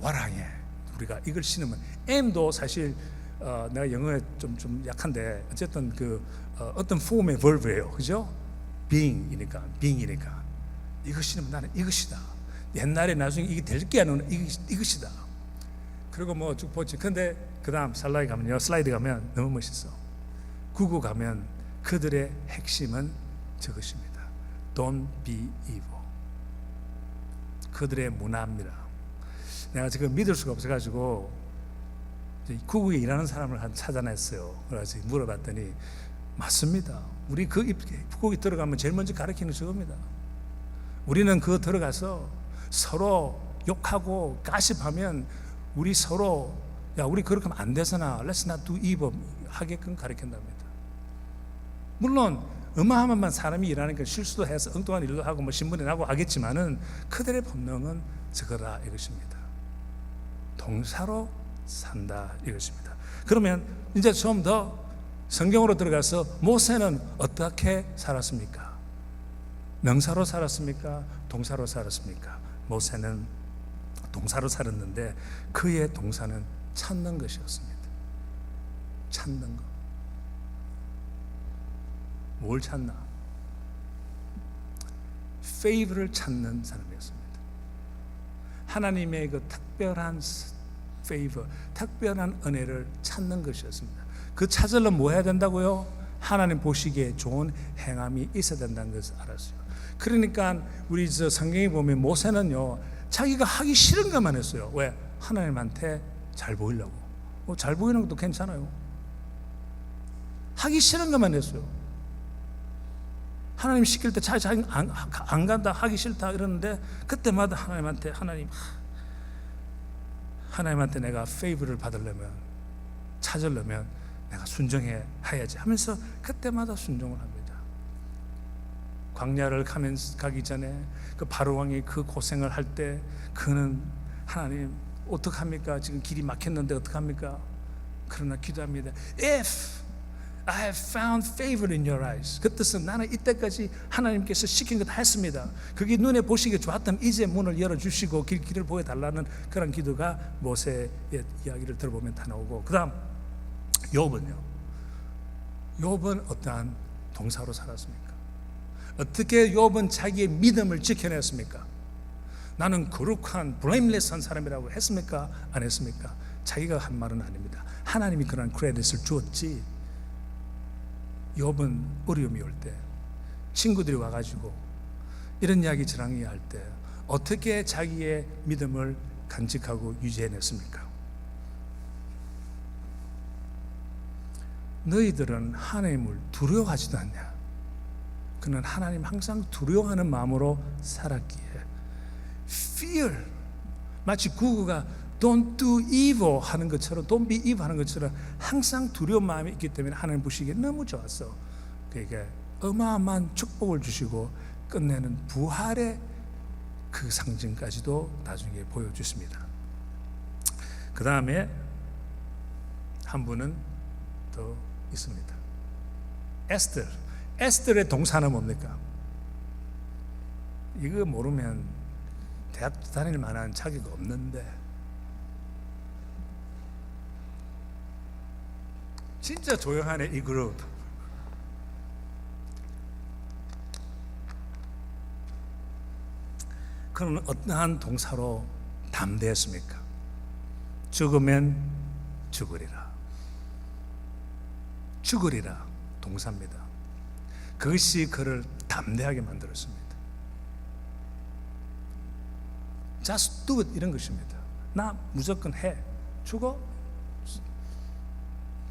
Speaker 1: what I am. 우리가 이걸 신으면 am도 사실 내가 영어에 좀 약한데 어쨌든 그 어떤 폼의 verb예요, 그죠? being이니까 이거 신으면 나는 이것이다. 옛날에 나중에 이게 될 게 아니라 이것이다. 그리고 뭐 쭉 보지. 근데 그 다음 슬라이드 가면 너무 멋있어. 구구 가면 그들의 핵심은 저것입니다. Don't be evil. 그들의 문화입니다. 내가 지금 믿을 수가 없어가지고 구구에 일하는 사람을 찾아냈어요. 그래서 물어봤더니 맞습니다. 우리 그 구구에 들어가면 제일 먼저 가르치는 저겁니다. 우리는 그거 들어가서 서로 욕하고 가십하면 우리 서로 야 우리 그렇게 하면 안 되잖아. Let's not do evil 하게끔 가르친답니다. 물론 어마어마한 사람이 일하니까 실수도 해서 엉뚱한 일도 하고 뭐 신문에 나고 하겠지만은 그들의 본능은 저거라 이것입니다. 동사로 산다 이것입니다. 그러면 이제 좀 더 성경으로 들어가서 모세는 어떻게 살았습니까? 명사로 살았습니까? 동사로 살았습니까? 모세는 동사로 살았는데 그의 동사는 찾는 것이었습니다. 찾는 것. 뭘 찾나? favor를 찾는 사람이었습니다. 하나님의 그 특별한 favor, 특별한 은혜를 찾는 것이었습니다. 그 찾으려면 뭐 해야 된다고요? 하나님 보시기에 좋은 행함이 있어야 된다는 것을 알았어요. 그러니까 우리 저 성경에 보면 모세는요, 자기가 하기 싫은 것만 했어요. 왜? 하나님한테 잘 보이려고. 잘 보이는 것도 괜찮아요. 하기 싫은 것만 했어요. 하나님 시킬 때 자기 안 간다, 하기 싫다 이러는데, 그때마다 하나님한테 내가 페이버를 받으려면, 찾으려면 내가 순종해야지 하면서 그때마다 순종을 합니다. 광야를 가기 전에 그 바로왕이 그 고생을 할 때 그는 하나님 어떡합니까? 지금 길이 막혔는데 어떡합니까? 그러나 기도합니다. If I have found favor in your eyes. 그 뜻은 나는 이때까지 하나님께서 시킨 거 다 했습니다. 그게 눈에 보시기에 좋았다면 이제 문을 열어주시고 길을 보여달라는 그런 기도가 모세의 이야기를 들어보면 다 나오고, 그 다음 욥은요. 욥은 어떠한 동사로 살았습니까? 어떻게 욥은 자기의 믿음을 지켜냈습니까? 나는 거룩한 blameless한 사람이라고 했습니까? 안 했습니까? 자기가 한 말은 아닙니다. 하나님이 그런 크레딧을 주었지. 욥은 어려움이 올 때, 친구들이 와가지고 이런 이야기 저랑 이야기할 때 어떻게 자기의 믿음을 간직하고 유지해냈습니까? 너희들은 하나님을 두려워하지도 않냐? 그는 하나님 항상 두려워하는 마음으로 살았기에, fear, 마치 구구가 don't do evil 하는 것처럼, don't be evil 하는 것처럼 항상 두려운 마음이 있기 때문에 하나님 보시기에 너무 좋았어. 그러니까 어마어마한 축복을 주시고 끝내는 부활의 그 상징까지도 나중에 보여주십니다. 그 다음에 한 분은 더 있습니다. 에스더의 동사는 뭡니까? 이거 모르면 대학 다닐 만한 자격이 없는데, 진짜 조용하네 이 그룹. 그러면 어떠한 동사로 담대했습니까? 죽으면 죽으리라. 죽으리라 동사입니다. 그것이 그를 담대하게 만들었습니다. Just do it 이런 것입니다. 나 무조건 해. 죽어?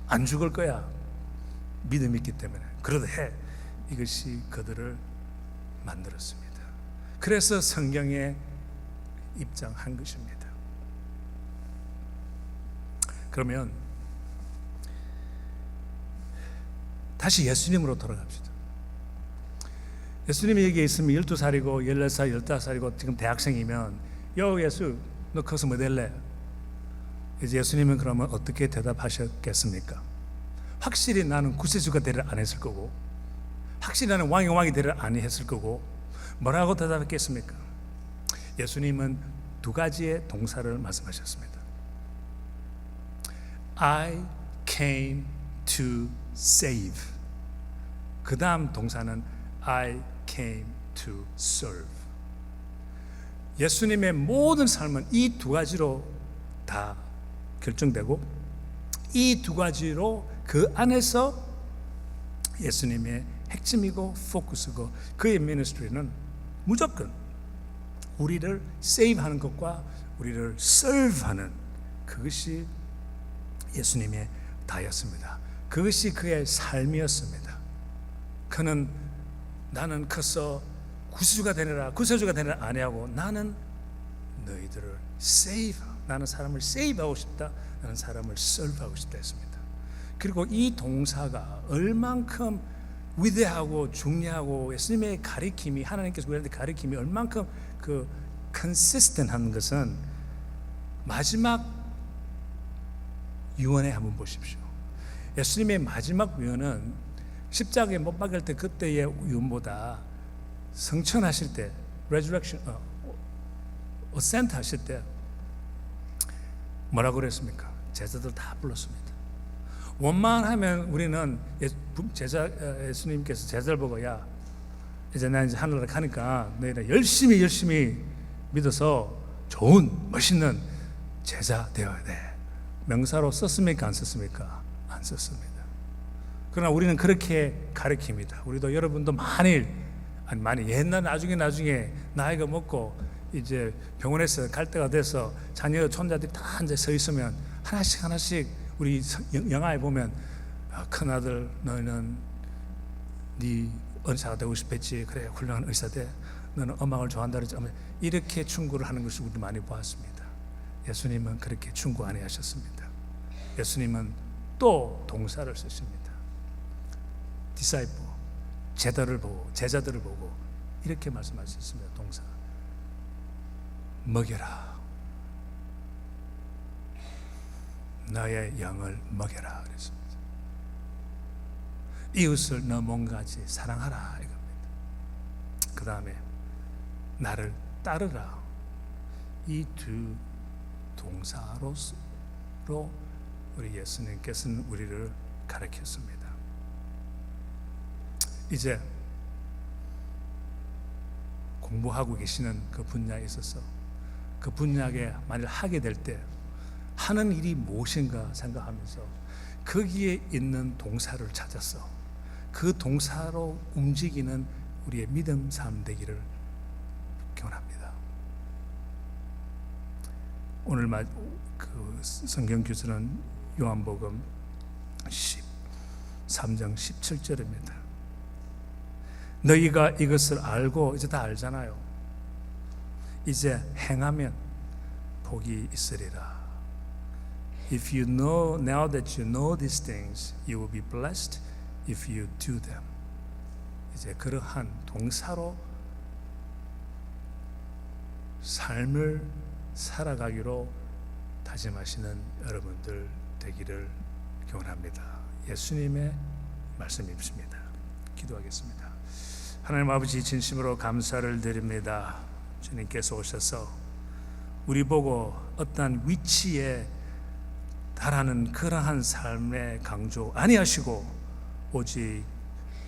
Speaker 1: 안 죽을 거야. 믿음이 있기 때문에. 그래도 해. 이것이 그들을 만들었습니다. 그래서 성경에 입장한 것입니다. 그러면 다시 예수님으로 돌아갑시다. 예수님이 여기에 있으면 12살이고 14살, 15살이고 지금 대학생이면 여 예수 너 커서 뭐 될래? 이제 예수님은 그러면 어떻게 대답하셨겠습니까? 확실히 나는 구세주가 되리라 안 했을 거고, 확실히 나는 왕이 되리라 안 했을 거고, 뭐라고 대답했겠습니까? 예수님은 두 가지의 동사를 말씀하셨습니다. I came to save. 그 다음 동사는 I came to serve. 예수님의 모든 삶은 이 두 가지로 다 결정되고, 이 두 가지로 그 안에서 예수님의 핵심이고 포커스고, 그의 미니스트리는 무조건 우리를 세이브하는 것과 우리를 serve하는, 그것이 예수님의 다였습니다. 그것이 그의 삶이었습니다. 그는 나는 커서 구세주가 되느라 아니하고, 나는 너희들을 세이브, 나는 사람을 세이브하고 싶다, 나는 사람을 serve하고 싶다 했습니다. 그리고 이 동사가 얼만큼 위대하고 중요하고, 예수님의 가리킴이, 하나님께서 우리한테 가리킴이 얼만큼 그 consistent한 것은 마지막 유언에 한번 보십시오. 예수님의 마지막 유언은 십자가에 못 박을 때 그때의 유언보다 성천하실 때, resurrection, ascent 하실 때 뭐라고 그랬습니까? 제자들 다 불렀습니다. 원만하면 우리는 예수님께서 제자들 보고, 야 이제 나 이제 하늘나라 가니까 너희는 열심히 믿어서 좋은 멋있는 제자 되어야 돼. 명사로 썼습니까? 안 썼습니까? 안 썼습니다. 그러나 우리는 그렇게 가르칩니다. 우리도 여러분도 만일 아니 많이 옛날 나중에 나이가 먹고 이제 병원에서 갈 때가 돼서 자녀 손자들이 다 앉아 서 있으면 하나씩 우리 영화에 보면 큰 아들 너는 네 의사가 되고 싶었지. 그래 훌륭한 의사 돼. 너는 음악을 좋아한다 그러지. 이렇게 충고를 하는 것을 우리도 많이 보았습니다. 예수님은 그렇게 충고 안 하셨습니다. 예수님은 또 동사를 쓰십니다. 디사이플, 제자들을 보고 이렇게 말씀하셨습니다. 동사 먹여라. 너의 영을 먹여라 그랬습니다. 이웃을 너 몸같이 사랑하라 이겁니다. 그 다음에 나를 따르라. 이 두 동사로 우리 예수님께서는 우리를 가르쳤습니다. 이제 공부하고 계시는 그 분야에 있어서 그 분야에 만일 하게 될 때 하는 일이 무엇인가 생각하면서 거기에 있는 동사를 찾아서 그 동사로 움직이는 우리의 믿음 삶 되기를 기원합니다. 오늘 그 성경 교수는 요한복음 13장 17절입니다. 너희가 이것을 알고 이제 다 알잖아요. 이제 행하면 복이 있으리라. If you know now that you know these things, you will be blessed if you do them. 이제 그러한 동사로 삶을 살아가기로 다짐하시는 여러분들 되기를 기원합니다. 예수님의 말씀입니다. 기도하겠습니다. 하나님 아버지 진심으로 감사를 드립니다. 주님께서 오셔서 우리 보고 어떠한 위치에 달하는 그러한 삶의 강조 아니하시고 오직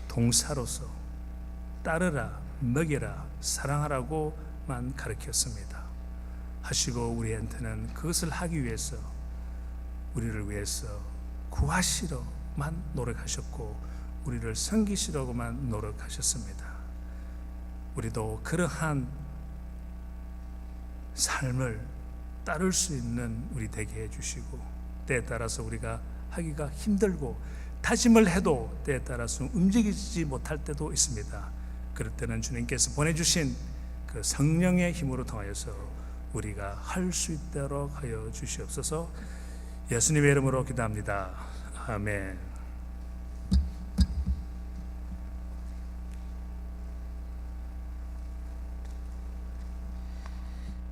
Speaker 1: 동사로서 따르라, 먹여라, 사랑하라고만 가르쳤습니다. 하시고 우리한테는 그것을 하기 위해서 우리를 위해서 구하시러만 노력하셨고 우리를 섬기시려고만 노력하셨습니다. 우리도 그러한 삶을 따를 수 있는 우리 되게 해주시고 때에 따라서 우리가 하기가 힘들고 다짐을 해도 때에 따라서 움직이지 못할 때도 있습니다. 그럴 때는 주님께서 보내주신 그 성령의 힘으로 통하여서 우리가 할 수 있도록 하여 주시옵소서. 예수님의 이름으로 기도합니다. 아멘.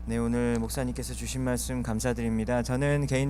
Speaker 2: 네, 오늘 목사님께서 주신 말씀 감사드립니다. 저는 개인